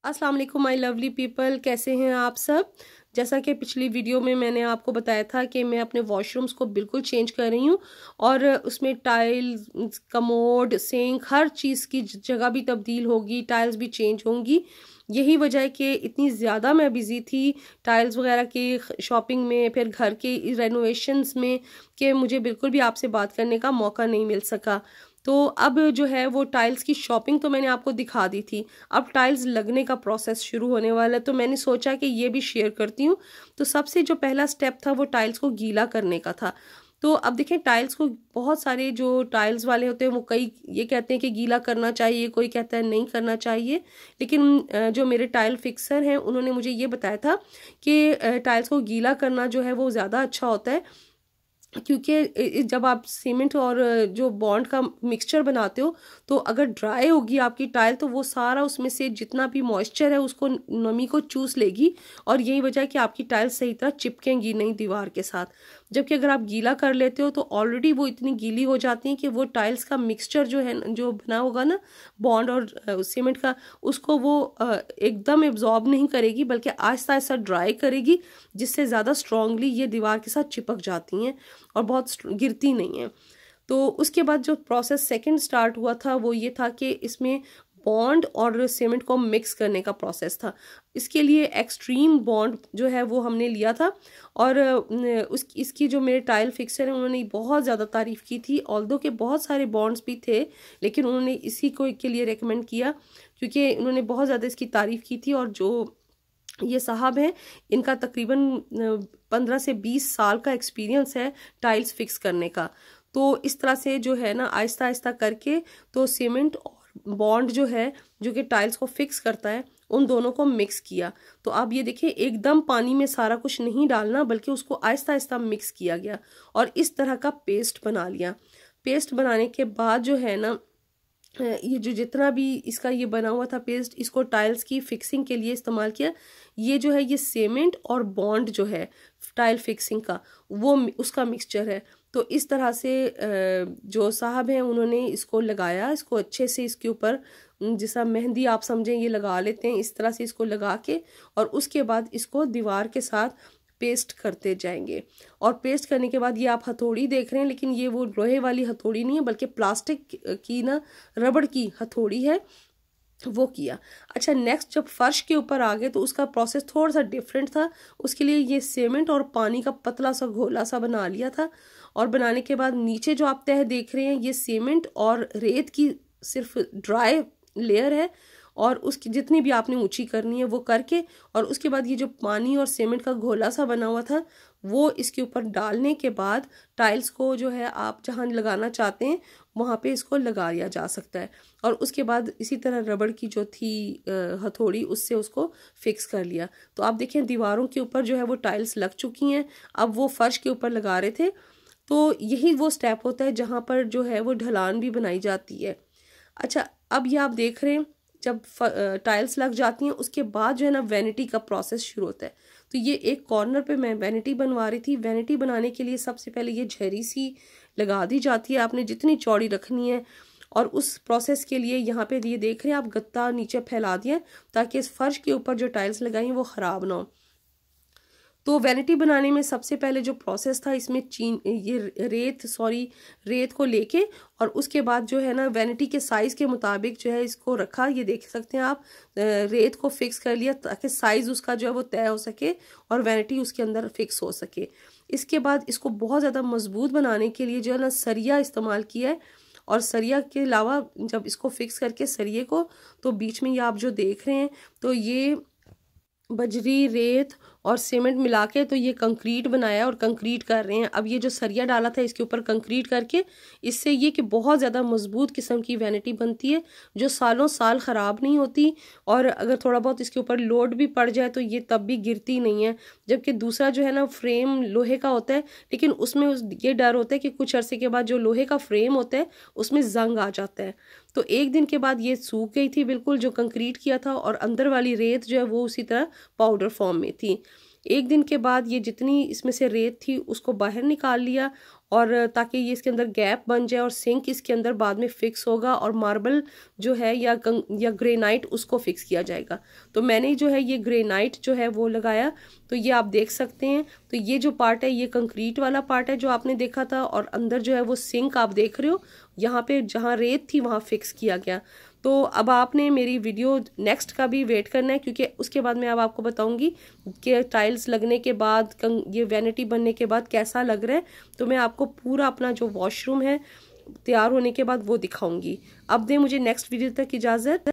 अस्सलाम वालेकुम my lovely people, कैसे हैं आप सब। जैसा कि पिछली वीडियो में मैंने आपको बताया था कि मैं अपने वॉशरूम्स को बिल्कुल चेंज कर रही हूँ और उसमें टाइल्स, कमोड, सिंक, हर चीज़ की जगह भी तब्दील होगी, टाइल्स भी चेंज होंगी। यही वजह है कि इतनी ज़्यादा मैं बिज़ी थी टाइल्स वगैरह की शॉपिंग में, फिर घर के रेनोवेशंस में, कि मुझे बिल्कुल भी आपसे बात करने का मौका नहीं मिल सका। तो अब जो है वो टाइल्स की शॉपिंग तो मैंने आपको दिखा दी थी, अब टाइल्स लगने का प्रोसेस शुरू होने वाला है, तो मैंने सोचा कि ये भी शेयर करती हूँ। तो सबसे जो पहला स्टेप था वो टाइल्स को गीला करने का था। तो अब देखें, टाइल्स को बहुत सारे जो टाइल्स वाले होते हैं वो कई ये कहते हैं कि गीला करना चाहिए, कोई कहता है नहीं करना चाहिए। लेकिन जो मेरे टाइल फिक्सर हैं उन्होंने मुझे ये बताया था कि टाइल्स को गीला करना जो है वो ज़्यादा अच्छा होता है, क्योंकि जब आप सीमेंट और जो बॉन्ड का मिक्सचर बनाते हो तो अगर ड्राई होगी आपकी टाइल तो वो सारा उसमें से जितना भी मॉइस्चर है उसको, नमी को चूस लेगी और यही वजह है कि आपकी टाइल सही तरह चिपकेंगी नहीं दीवार के साथ। जबकि अगर आप गीला कर लेते हो तो ऑलरेडी वो इतनी गीली हो जाती है कि वो टाइल्स का मिक्सचर जो है, जो बना होगा ना बॉन्ड और सीमेंट का, उसको वो एकदम एब्जॉर्ब नहीं करेगी बल्कि आहिस्ता आहिस्ता ड्राई करेगी, जिससे ज़्यादा स्ट्रांगली ये दीवार के साथ चिपक जाती हैं और बहुत गिरती नहीं है। तो उसके बाद जो प्रोसेस सेकंड स्टार्ट हुआ था वो ये था कि इसमें बॉन्ड और सीमेंट को मिक्स करने का प्रोसेस था। इसके लिए एक्सट्रीम बॉन्ड जो है वो हमने लिया था और इसकी जो मेरे टाइल फिक्सर हैं उन्होंने बहुत ज़्यादा तारीफ़ की थी। ऑल्दो के बहुत सारे बॉन्ड्स भी थे लेकिन उन्होंने इसी को के लिए रेकमेंड किया क्योंकि उन्होंने बहुत ज़्यादा इसकी तारीफ़ की थी। और जो ये साहब हैं इनका तकरीबन 15 से 20 साल का एक्सपीरियंस है टाइल्स फिक्स करने का। तो इस तरह से जो है ना आहिस्ता आहिस्ता करके तो सीमेंट और बॉन्ड जो है जो कि टाइल्स को फिक्स करता है उन दोनों को मिक्स किया। तो आप ये देखिए, एकदम पानी में सारा कुछ नहीं डालना बल्कि उसको आहिस्ता आहिस्ता मिक्स किया गया और इस तरह का पेस्ट बना लिया। पेस्ट बनाने के बाद जो है ना ये जो जितना भी इसका ये बना हुआ था पेस्ट, इसको टाइल्स की फिक्सिंग के लिए इस्तेमाल किया। ये जो है ये सीमेंट और बॉन्ड जो है टाइल फिक्सिंग का वो उसका मिक्सचर है। तो इस तरह से जो साहब हैं उन्होंने इसको लगाया, इसको अच्छे से इसके ऊपर जैसा मेहंदी आप समझें ये लगा लेते हैं, इस तरह से इसको लगा के और उसके बाद इसको दीवार के साथ पेस्ट करते जाएंगे। और पेस्ट करने के बाद ये आप हथौड़ी देख रहे हैं, लेकिन ये वो लोहे वाली हथौड़ी नहीं है बल्कि प्लास्टिक की ना रबड़ की हथौड़ी है, वो किया। अच्छा, नेक्स्ट जब फर्श के ऊपर आ गए तो उसका प्रोसेस थोड़ा सा डिफरेंट था। उसके लिए ये सीमेंट और पानी का पतला सा घोला सा बना लिया था और बनाने के बाद नीचे जो आप तह देख रहे हैं ये सीमेंट और रेत की सिर्फ ड्राई लेयर है और उसकी जितनी भी आपने ऊंची करनी है वो करके और उसके बाद ये जो पानी और सीमेंट का घोला सा बना हुआ था वो इसके ऊपर डालने के बाद टाइल्स को जो है आप जहाँ लगाना चाहते हैं वहाँ पे इसको लगाया जा सकता है। और उसके बाद इसी तरह रबड़ की जो थी हथौड़ी उससे उसको फिक्स कर लिया। तो आप देखें दीवारों के ऊपर जो है वो टाइल्स लग चुकी हैं, अब वो फर्श के ऊपर लगा रहे थे। तो यही वो स्टेप होता है जहाँ पर जो है वो ढलान भी बनाई जाती है। अच्छा, अब ये आप देख रहे हैं जब टाइल्स लग जाती हैं उसके बाद जो है ना वैनिटी का प्रोसेस शुरू होता है। तो ये एक कॉर्नर पे मैं वैनिटी बनवा रही थी। वैनिटी बनाने के लिए सबसे पहले ये झरी सी लगा दी जाती है, आपने जितनी चौड़ी रखनी है। और उस प्रोसेस के लिए यहाँ पे ये देख रहे हैं आप गत्ता नीचे फैला दिया ताकि इस फर्श के ऊपर जो टाइल्स लगाई हैं वो ख़राब ना हो। तो वैनिटी बनाने में सबसे पहले जो प्रोसेस था इसमें रेत को लेके और उसके बाद जो है ना वैनिटी के साइज़ के मुताबिक जो है इसको रखा। ये देख सकते हैं आप, रेत को फिक्स कर लिया ताकि साइज़ उसका जो है वो तय हो सके और वैनिटी उसके अंदर फिक्स हो सके। इसके बाद इसको बहुत ज़्यादा मजबूत बनाने के लिए जो है ना सरिया इस्तेमाल किया है। और सरिया के अलावा जब इसको फिक्स करके सरिये को, तो बीच में ये आप जो देख रहे हैं तो ये बजरी, रेत और सीमेंट मिला के तो ये कंक्रीट बनाया और कंक्रीट कर रहे हैं। अब ये जो सरिया डाला था इसके ऊपर कंक्रीट करके, इससे ये कि बहुत ज़्यादा मजबूत किस्म की वैनिटी बनती है जो सालों साल ख़राब नहीं होती और अगर थोड़ा बहुत इसके ऊपर लोड भी पड़ जाए तो ये तब भी गिरती नहीं है। जबकि दूसरा जो है ना फ्रेम लोहे का होता है, लेकिन उसमें ये डर होता है कि कुछ अरसे के बाद जो लोहे का फ्रेम होता है उसमें जंग आ जाता है। तो एक दिन के बाद ये सूख गई थी बिल्कुल जो कंक्रीट किया था और अंदर वाली रेत जो है वो उसी तरह पाउडर फॉर्म में थी। एक दिन के बाद ये जितनी इसमें से रेत थी उसको बाहर निकाल लिया और ताकि ये इसके अंदर गैप बन जाए और सिंक इसके अंदर बाद में फिक्स होगा और मार्बल जो है या ग्रेनाइट उसको फिक्स किया जाएगा। तो मैंने जो है ये ग्रेनाइट जो है वो लगाया। तो ये आप देख सकते हैं, तो ये जो पार्ट है ये कंक्रीट वाला पार्ट है जो आपने देखा था, और अंदर जो है वो सिंक आप देख रहे हो, यहाँ पे जहाँ रेत थी वहाँ फिक्स किया गया। तो अब आपने मेरी वीडियो नेक्स्ट का भी वेट करना है, क्योंकि उसके बाद मैं अब आपको बताऊंगी कि टाइल्स लगने के बाद ये वैनिटी बनने के बाद कैसा लग रहा है। तो मैं आपको पूरा अपना जो वॉशरूम है तैयार होने के बाद वो दिखाऊंगी। अब दे मुझे नेक्स्ट वीडियो तक इजाज़त।